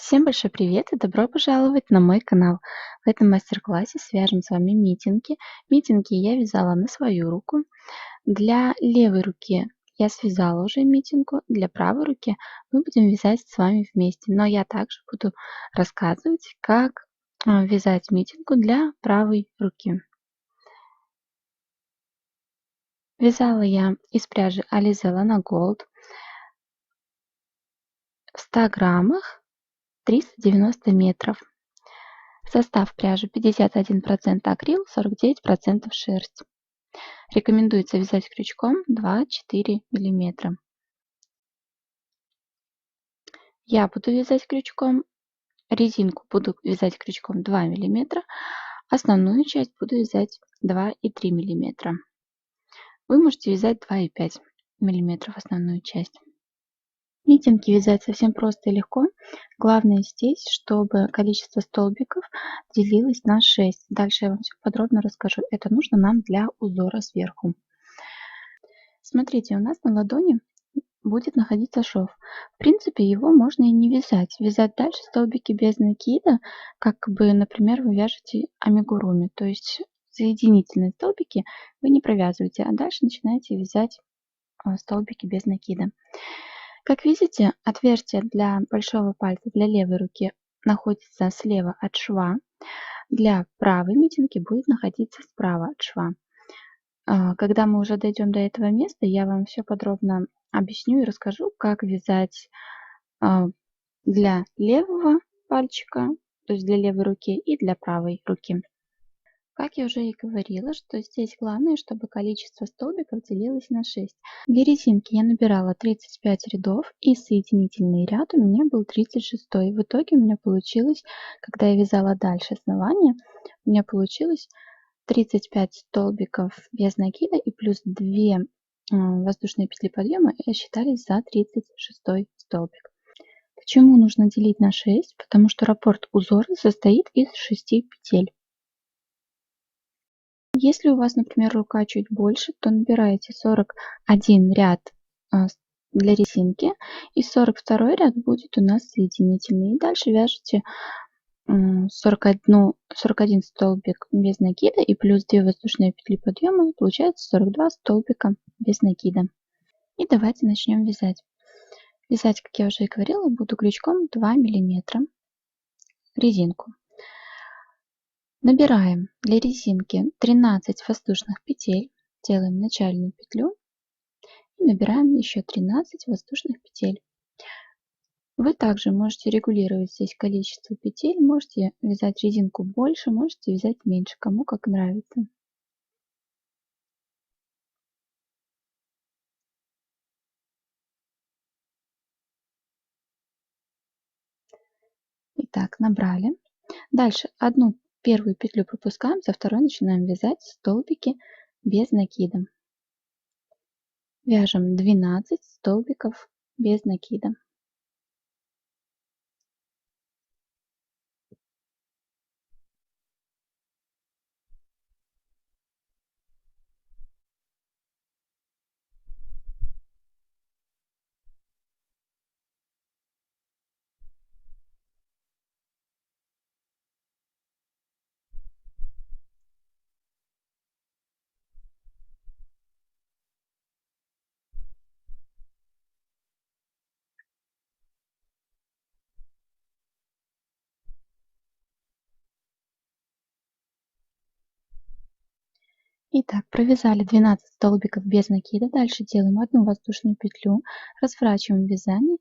Всем большой привет и добро пожаловать на мой канал. В этом мастер-классе свяжем с вами митинги. Митинги я вязала на свою руку. Для левой руки я связала уже митингу, для правой руки мы будем вязать с вами вместе. Но я также буду рассказывать, как вязать митингу для правой руки. Вязала я из пряжи Alize Lana Gold в 100 граммах 390 метров. Состав пряжи 51% акрил, 49% шерсть. Рекомендуется вязать крючком 2-4 мм. Я буду вязать крючком, резинку буду вязать крючком 2 мм, основную часть буду вязать 2,3 мм. Вы можете вязать 2,5 мм основную часть. Митинги вязать совсем просто и легко. Главное здесь, чтобы количество столбиков делилось на 6. Дальше я вам все подробно расскажу. Это нужно нам для узора сверху. Смотрите, у нас на ладони будет находиться шов. В принципе, его можно и не вязать. Вязать дальше столбики без накида, как бы, например, вы вяжете амигуруми. То есть соединительные столбики вы не провязываете, а дальше начинаете вязать столбики без накида. Как видите, отверстие для большого пальца для левой руки находится слева от шва. Для правой митинги будет находиться справа от шва. Когда мы уже дойдем до этого места, я вам все подробно объясню и расскажу, как вязать для левого пальчика, то есть для левой руки, и для правой руки. Как я уже и говорила, что здесь главное, чтобы количество столбиков делилось на 6. Для резинки я набирала 35 рядов, и соединительный ряд у меня был 36. В итоге у меня получилось, когда я вязала дальше основания, у меня получилось 35 столбиков без накида и плюс 2 воздушные петли подъема считались за 36 столбик. Почему нужно делить на 6? Потому что раппорт узора состоит из 6 петель. Если у вас, например, рука чуть больше, то набираете 41 ряд для резинки, и 42 ряд будет у нас соединительный. И дальше вяжете 41 столбик без накида и плюс 2 воздушные петли подъема, получается 42 столбика без накида. И давайте начнем вязать. Вязать, как я уже и говорила, буду крючком 2 мм резинку. Набираем для резинки 13 воздушных петель, делаем начальную петлю и набираем еще 13 воздушных петель. Вы также можете регулировать здесь количество петель, можете вязать резинку больше, можете вязать меньше, кому как нравится. Итак, набрали. Дальше одну первую петлю пропускаем, за второй начинаем вязать столбики без накида. Вяжем 12 столбиков без накида. Итак, провязали 12 столбиков без накида. Дальше делаем одну воздушную петлю, разворачиваем вязание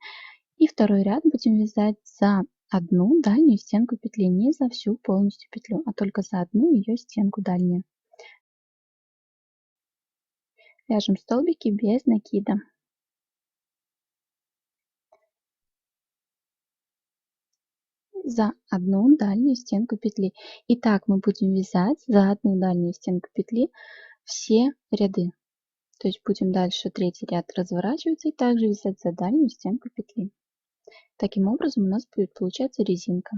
и второй ряд будем вязать за одну дальнюю стенку петли, не за всю полностью петлю, а только за одну ее стенку дальнюю. Вяжем столбики без накида. За одну дальнюю стенку петли. И так мы будем вязать за одну дальнюю стенку петли все ряды. То есть будем дальше третий ряд разворачиваться и также вязать за дальнюю стенку петли. Таким образом у нас будет получаться резинка.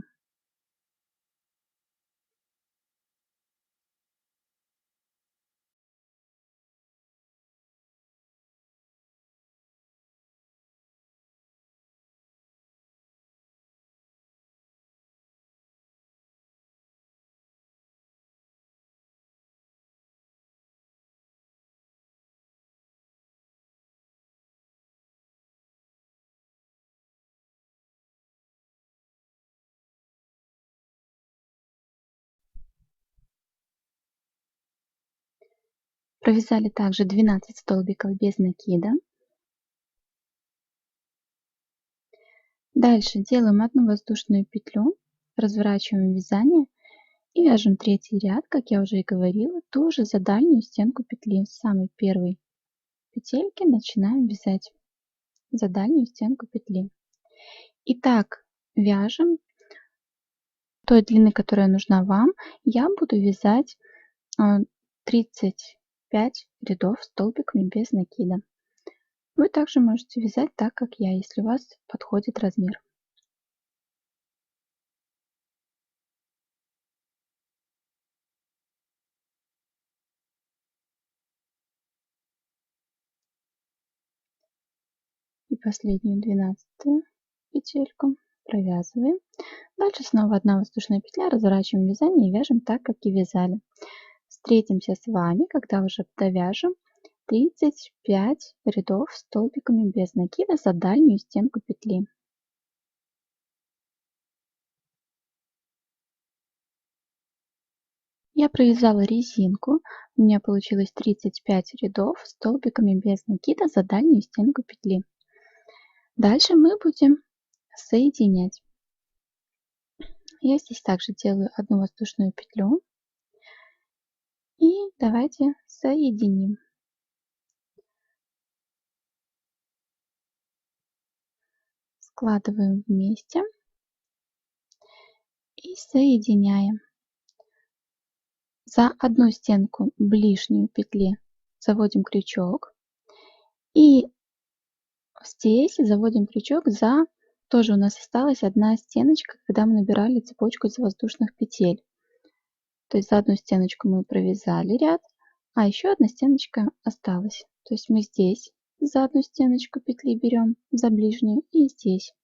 Провязали также 12 столбиков без накида. Дальше делаем одну воздушную петлю, разворачиваем вязание и вяжем третий ряд, как я уже и говорила, тоже за дальнюю стенку петли. С самой первой петельки начинаем вязать за дальнюю стенку петли. И так вяжем той длины, которая нужна вам. Я буду вязать 35 рядов столбиками без накида. Вы также можете вязать так, как я, если у вас подходит размер. И последнюю 12-ю петельку провязываем. Дальше снова одна воздушная петля, разворачиваем вязание и вяжем так, как и вязали. Встретимся с вами, когда уже довяжем 35 рядов столбиками без накида за дальнюю стенку петли. Я провязала резинку, у меня получилось 35 рядов столбиками без накида за дальнюю стенку петли. Дальше мы будем соединять. Я здесь также делаю одну воздушную петлю и давайте соединим. Складываем вместе и соединяем. За одну стенку ближнюю петли заводим крючок и здесь заводим крючок за, тоже у нас осталась одна стеночка, когда мы набирали цепочку из воздушных петель. То есть за одну стеночку мы провязали ряд, а еще одна стеночка осталась. То есть мы здесь за одну стеночку петли берем, за ближнюю, и здесь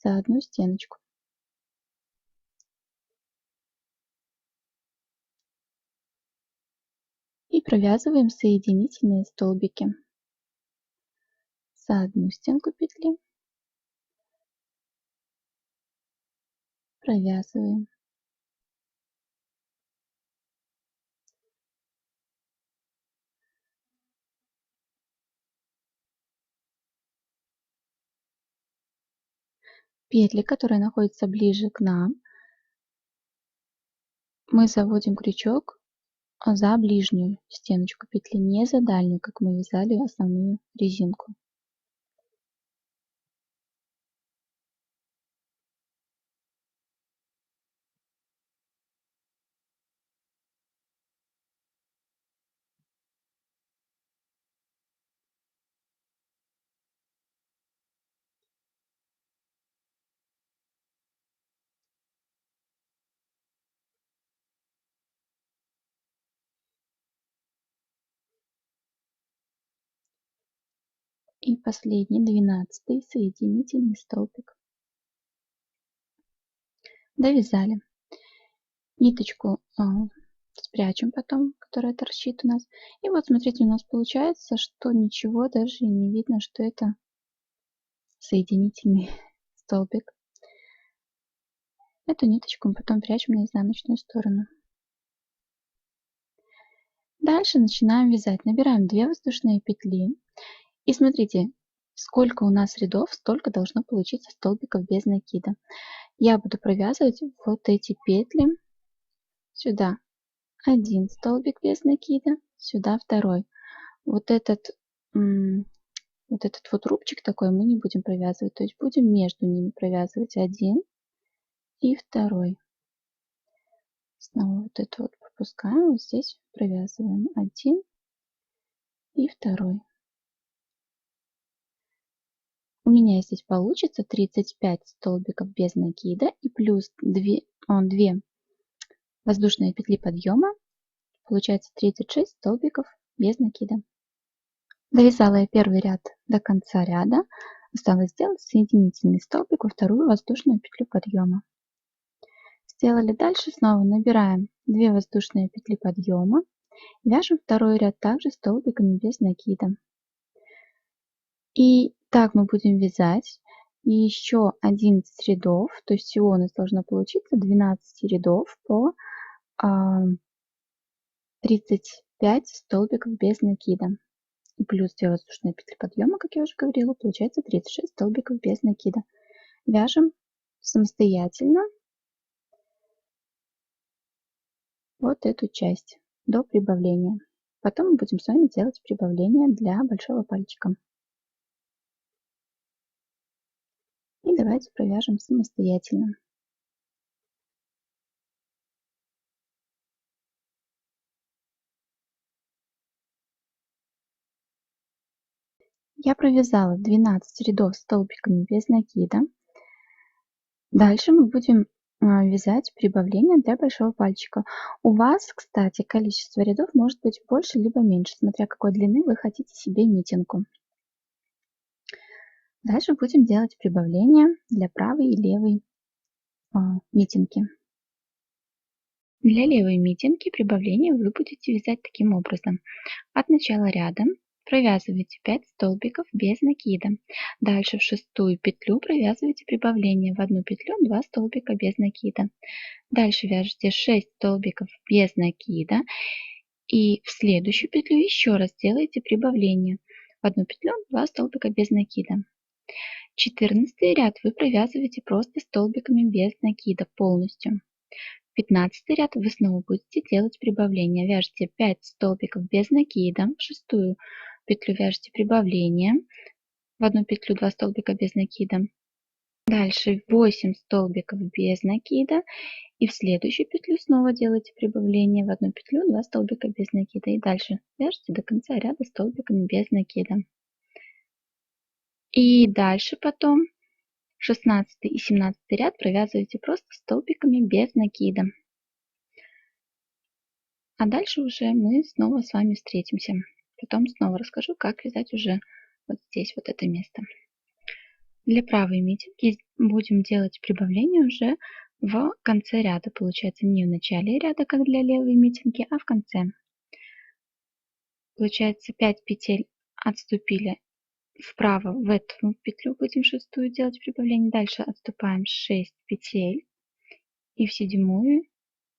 за одну стеночку. И провязываем соединительные столбики. За одну стенку петли провязываем. Петли, которые находятся ближе к нам, мы заводим крючок за ближнюю стеночку петли, не за дальнюю, как мы вязали основную резинку. И последний, 12-й соединительный столбик. Довязали. Ниточку спрячем потом, которая торчит у нас. И вот смотрите, у нас получается, что ничего даже и не видно, что это соединительный столбик. Эту ниточку мы потом прячем на изнаночную сторону. Дальше начинаем вязать. Набираем 2 воздушные петли. И смотрите, сколько у нас рядов, столько должно получиться столбиков без накида. Я буду провязывать вот эти петли сюда. Один столбик без накида, сюда второй. Вот этот вот рубчик такой мы не будем провязывать, то есть будем между ними провязывать один и второй. Снова вот это вот пропускаем, вот здесь провязываем один и второй. У меня здесь получится 35 столбиков без накида и плюс 2 воздушные петли подъема. Получается 36 столбиков без накида. Довязала я первый ряд до конца ряда. Осталось сделать соединительный столбик во вторую воздушную петлю подъема. Сделали дальше, снова набираем 2 воздушные петли подъема. Вяжем второй ряд также столбиками без накида. И так мы будем вязать еще 11 рядов, то есть всего у нас должно получиться 12 рядов по 36 5 столбиков без накида. И плюс 2 воздушные петли подъема, как я уже говорила, получается 36 столбиков без накида. Вяжем самостоятельно вот эту часть до прибавления. Потом мы будем с вами делать прибавление для большого пальчика. И давайте провяжем самостоятельно. Я провязала 12 рядов столбиками без накида. Дальше мы будем вязать прибавление для большого пальчика. У вас, кстати, количество рядов может быть больше либо меньше, смотря какой длины вы хотите себе митинку. Дальше будем делать прибавление для правой и левой митинки. Для левой митинки прибавление вы будете вязать таким образом. От начала ряда провязываете 5 столбиков без накида. Дальше в шестую петлю провязываете прибавление в одну петлю 2 столбика без накида. Дальше вяжете 6 столбиков без накида. И в следующую петлю еще раз делаете прибавление в одну петлю 2 столбика без накида. 14 ряд вы провязываете просто столбиками без накида полностью. 15 ряд вы снова будете делать прибавление. Вяжете 5 столбиков без накида, в шестую петлю вяжете прибавление, в одну петлю 2 столбика без накида. Дальше 8 столбиков без накида и в следующую петлю снова делаете прибавление, в одну петлю 2 столбика без накида. И дальше вяжете до конца ряда столбиками без накида. И дальше потом 16 и 17 ряд провязываете просто столбиками без накида. А дальше уже мы снова с вами встретимся. Потом снова расскажу, как вязать уже вот здесь, вот это место. Для правой митинги будем делать прибавление уже в конце ряда. Получается не в начале ряда, как для левой митинги, а в конце. Получается 5 петель отступили вправо, в эту петлю будем шестую делать прибавление. Дальше отступаем 6 петель и в седьмую,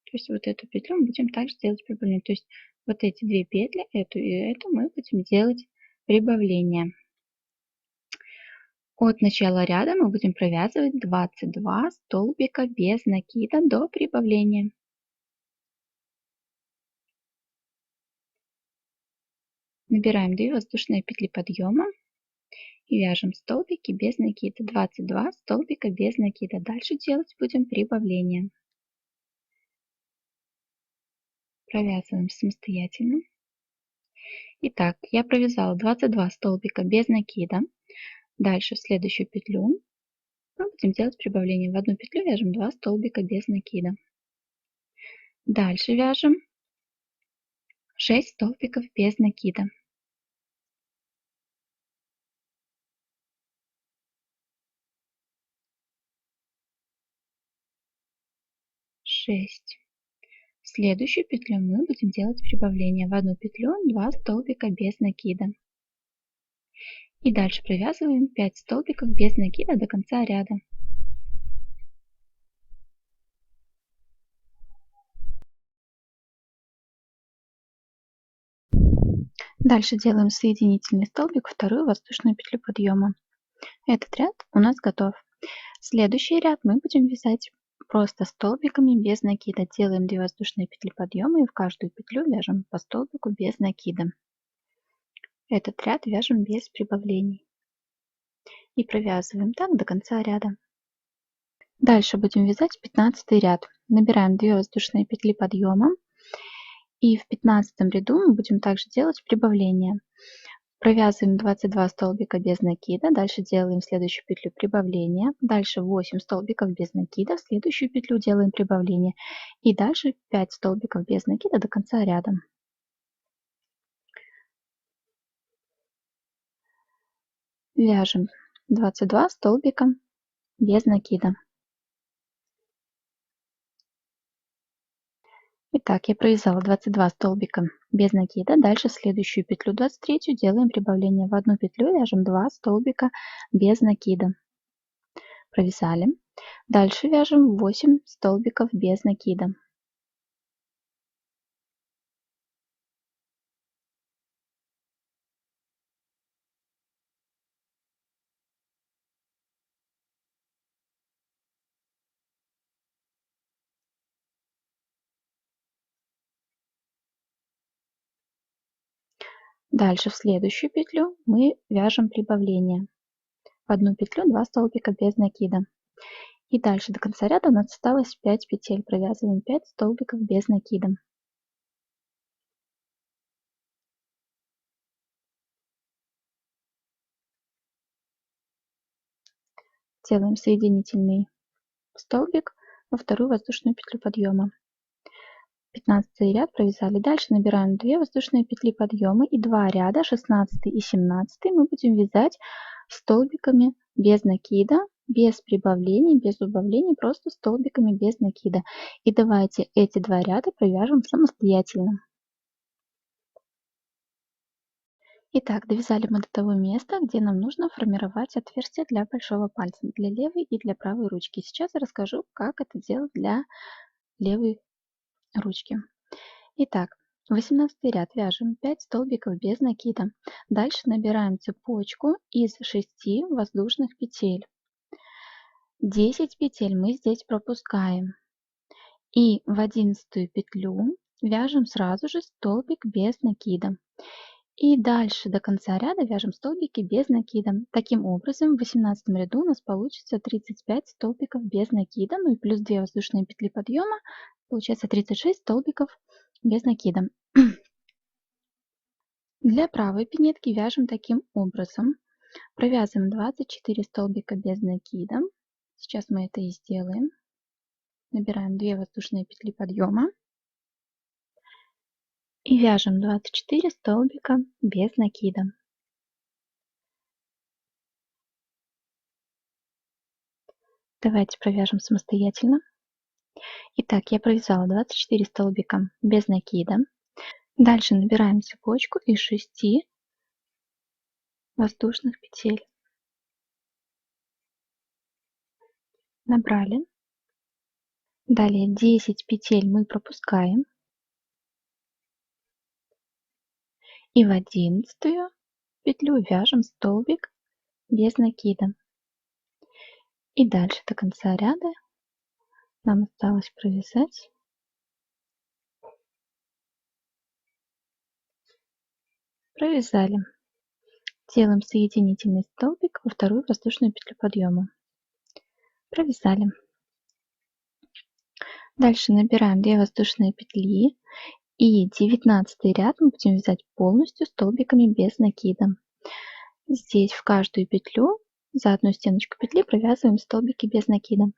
то есть вот эту петлю мы будем также делать прибавление. То есть вот эти две петли, эту и эту, мы будем делать прибавление. От начала ряда мы будем провязывать 22 столбика без накида до прибавления. Набираем 2 воздушные петли подъема и вяжем столбики без накида. 22 столбика без накида. Дальше делать будем прибавление. Провязываем самостоятельно. Итак, я провязала 22 столбика без накида. Дальше в следующую петлю мы будем делать прибавление. В одну петлю вяжем 2 столбика без накида. Дальше вяжем 6 столбиков без накида. 6. В следующую петлю мы будем делать прибавление. В одну петлю 2 столбика без накида. И дальше провязываем 5 столбиков без накида до конца ряда. Дальше делаем соединительный столбик, вторую воздушную петлю подъема. Этот ряд у нас готов. Следующий ряд мы будем вязать просто столбиками без накида. Делаем 2 воздушные петли подъема и в каждую петлю вяжем по столбику без накида. Этот ряд вяжем без прибавлений. И провязываем так до конца ряда. Дальше будем вязать 15 ряд. Набираем 2 воздушные петли подъема. И в 15 ряду мы будем также делать прибавление. Провязываем 22 столбика без накида. Дальше делаем в следующую петлю прибавление. Дальше 8 столбиков без накида. В следующую петлю делаем прибавление. И дальше 5 столбиков без накида до конца ряда. Вяжем 22 столбика без накида. Итак, я провязала 22 столбика без накида. Дальше следующую петлю 23 делаем прибавление. В одну петлю вяжем 2 столбика без накида. Провязали. Дальше вяжем 8 столбиков без накида. Дальше в следующую петлю мы вяжем прибавление. В одну петлю 2 столбика без накида. И дальше до конца ряда у нас осталось 5 петель. Провязываем 5 столбиков без накида. Делаем соединительный столбик во вторую воздушную петлю подъема. 15 ряд провязали. Дальше набираем 2 воздушные петли подъема и 2 ряда, 16 и 17 мы будем вязать столбиками без накида, без прибавлений, без убавлений, просто столбиками без накида. И давайте эти 2 ряда провяжем самостоятельно. Итак, довязали мы до того места, где нам нужно формировать отверстие для большого пальца, для левой и для правой ручки. Сейчас я расскажу, как это делать для левой ручки. Итак, 18 ряд вяжем 5 столбиков без накида. Дальше набираем цепочку из 6 воздушных петель. 10 петель мы здесь пропускаем. И в 11 петлю вяжем сразу же столбик без накида. И дальше до конца ряда вяжем столбики без накида. Таким образом, в 18 ряду у нас получится 35 столбиков без накида, ну и плюс 2 воздушные петли подъема, получается 36 столбиков без накида. Для правой пинетки вяжем таким образом. Провязываем 24 столбика без накида. Сейчас мы это и сделаем. Набираем 2 воздушные петли подъема. И вяжем 24 столбика без накида. Давайте провяжем самостоятельно. Итак, я провязала 24 столбика без накида. Дальше набираем цепочку из 6 воздушных петель. Набрали. Далее 10 петель мы пропускаем. И в 11 петлю вяжем столбик без накида. И дальше до конца ряда нам осталось провязать провязали. Делаем соединительный столбик во вторую воздушную петлю подъема. Провязали. Дальше набираем 2 воздушные петли и 19 ряд мы будем вязать полностью столбиками без накида. Здесь в каждую петлю за одну стеночку петли провязываем столбики без накида.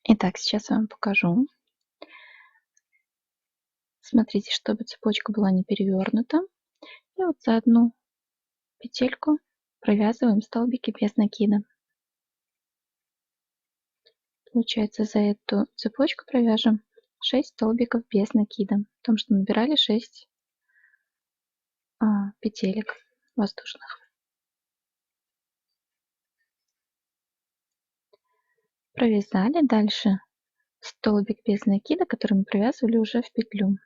Итак, сейчас я вам покажу. Смотрите, чтобы цепочка была не перевернута. И вот за одну петельку провязываем столбики без накида. Получается, за эту цепочку провяжем 6 столбиков без накида, потому что набирали 6 петелек воздушных. Провязали. Дальше столбик без накида, который мы провязывали уже в петлю.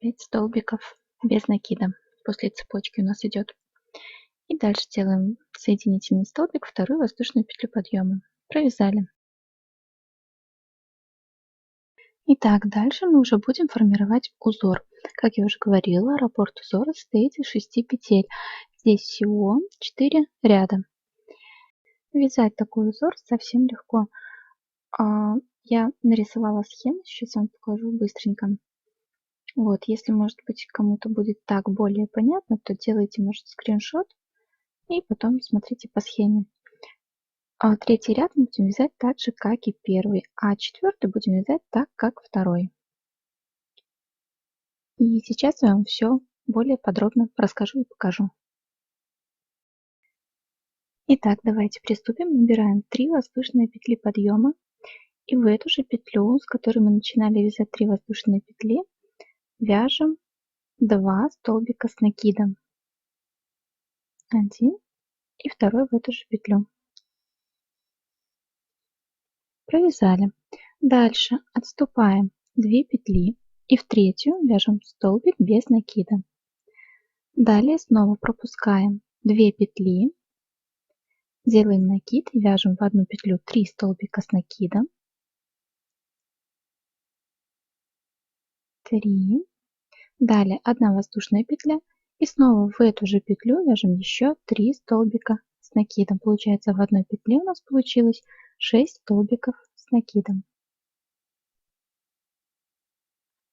5 столбиков без накида после цепочки у нас идет. И дальше делаем соединительный столбик, вторую воздушную петлю подъема. Провязали. Итак, дальше мы уже будем формировать узор. Как я уже говорила, раппорт узора состоит из 6 петель. Здесь всего 4 ряда. Вязать такой узор совсем легко. Я нарисовала схему, сейчас вам покажу быстренько. Вот, если, может быть, кому-то будет так более понятно, то делайте, может, скриншот и потом смотрите по схеме. Третий ряд мы будем вязать так же, как и первый, а четвертый будем вязать так, как второй. И сейчас я вам все более подробно расскажу и покажу. Итак, давайте приступим. Набираем 3 воздушные петли подъема. И в эту же петлю, с которой мы начинали вязать 3 воздушные петли, вяжем 2 столбика с накидом. Один и второй в эту же петлю. Провязали. Дальше отступаем 2 петли и в третью вяжем столбик без накида. Далее снова пропускаем 2 петли, делаем накид и вяжем в одну петлю 3 столбика с накидом. 3. Далее 1 воздушная петля. И снова в эту же петлю вяжем еще 3 столбика с накидом. Получается, в одной петле у нас получилось 6 столбиков с накидом.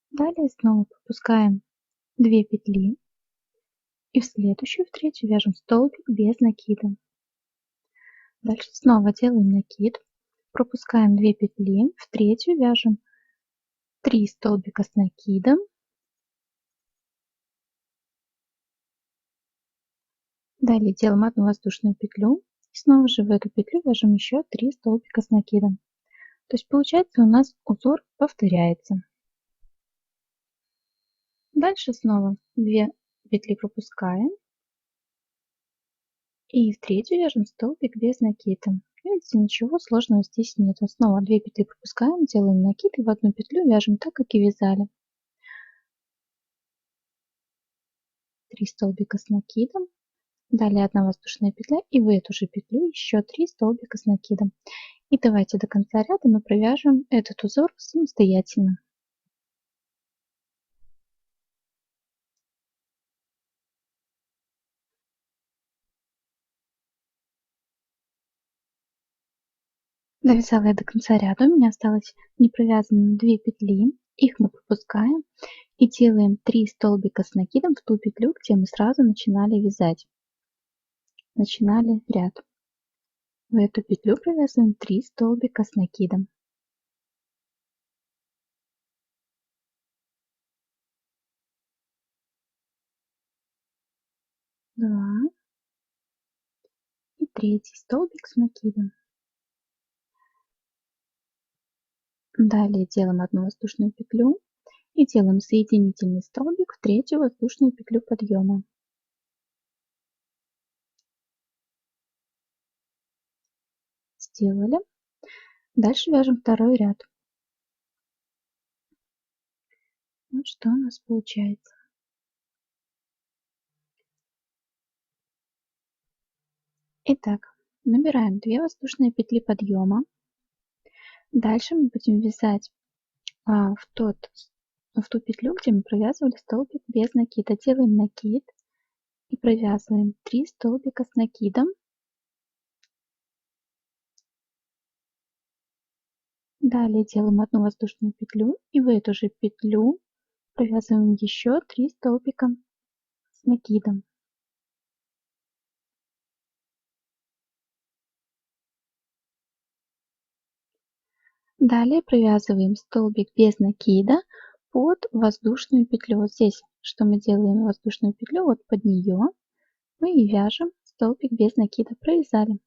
Далее снова пропускаем 2 петли. И в следующую, в третью вяжем столбик без накида. Дальше снова делаем накид. Пропускаем 2 петли. В третью вяжем 3 столбика с накидом. Далее делаем 1 воздушную петлю. И снова же в эту петлю вяжем еще 3 столбика с накидом. То есть получается у нас узор повторяется. Дальше снова 2 петли пропускаем. И в третью вяжем столбик без накида. Видите, ничего сложного здесь нет. Снова 2 петли пропускаем, делаем накид и в одну петлю вяжем так, как и вязали. 3 столбика с накидом. Далее 1 воздушная петля и в эту же петлю еще 3 столбика с накидом. И давайте до конца ряда мы провяжем этот узор самостоятельно. Довязала я до конца ряда, у меня осталось не провязанными 2 петли, их мы пропускаем и делаем 3 столбика с накидом в ту петлю, где мы сразу начинали вязать. Начинали ряд. В эту петлю провязываем 3 столбика с накидом. 2 и 3 столбик с накидом. Далее делаем 1 воздушную петлю и делаем соединительный столбик в 3 воздушную петлю подъема. Сделали. Дальше вяжем второй ряд. Вот что у нас получается. Итак, набираем 2 воздушные петли подъема. Дальше мы будем вязать в ту петлю, где мы провязывали столбик без накида. Делаем накид и провязываем 3 столбика с накидом. Далее делаем 1 воздушную петлю и в эту же петлю провязываем еще 3 столбика с накидом. Далее провязываем столбик без накида под воздушную петлю. Вот здесь, что мы делаем воздушную петлю, вот под нее мы и вяжем столбик без накида. Провязали.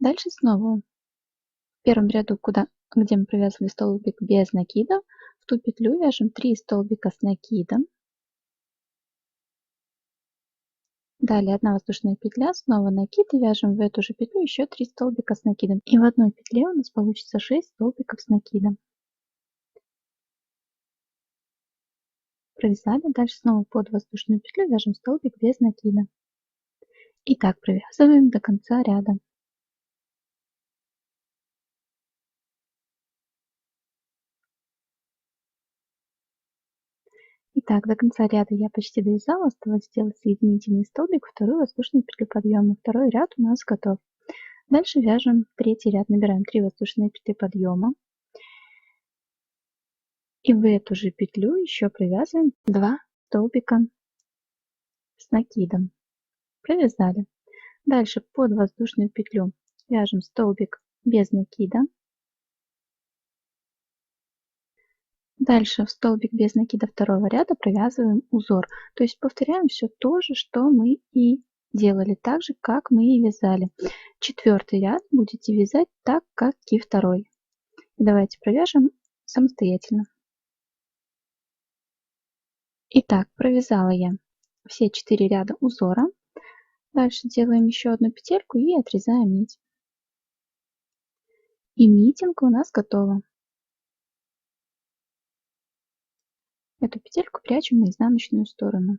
Дальше снова в первом ряду, где мы провязывали столбик без накида, в ту петлю вяжем 3 столбика с накидом. Далее 1 воздушная петля, снова накид и вяжем в эту же петлю еще 3 столбика с накидом. И в одной петле у нас получится 6 столбиков с накидом. Провязали. Дальше снова под воздушную петлю вяжем столбик без накида. И так провязываем до конца ряда. Итак, до конца ряда я почти довязала, осталось сделать соединительный столбик, вторую воздушную петлю подъема. Второй ряд у нас готов. Дальше вяжем третий ряд, набираем 3 воздушные петли подъема. И в эту же петлю еще провязываем 2 столбика с накидом. Провязали. Дальше под воздушную петлю вяжем столбик без накида. Дальше в столбик без накида второго ряда провязываем узор. То есть повторяем все то же, что мы и делали, так же, как мы и вязали. Четвертый ряд будете вязать так, как и второй. И давайте провяжем самостоятельно. Итак, провязала я все 4 ряда узора. Дальше делаем еще одну петельку и отрезаем нить. И митинг у нас готова. Эту петельку прячем на изнаночную сторону.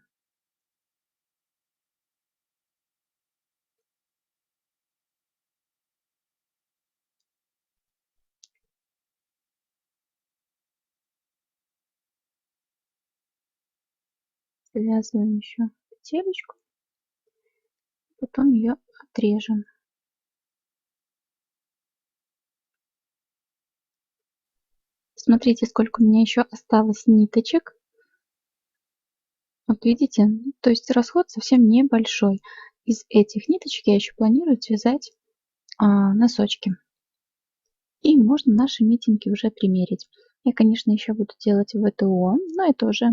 Завязываем еще петелечку, потом ее отрежем. Смотрите, сколько у меня еще осталось ниточек. Вот видите, то есть расход совсем небольшой. Из этих ниточек я еще планирую связать носочки. И можно наши митинги уже примерить. Я, конечно, еще буду делать ВТО, но это уже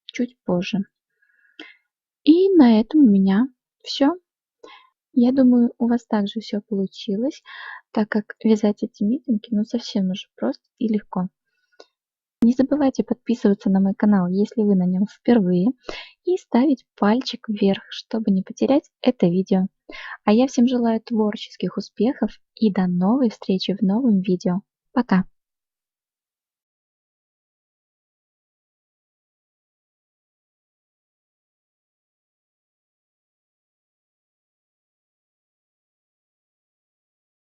чуть позже. И на этом у меня все. Я думаю, у вас также все получилось, так как вязать эти митинги, ну, совсем уже просто и легко. Не забывайте подписываться на мой канал, если вы на нем впервые, и ставить пальчик вверх, чтобы не потерять это видео. А я всем желаю творческих успехов и до новой встречи в новом видео. Пока!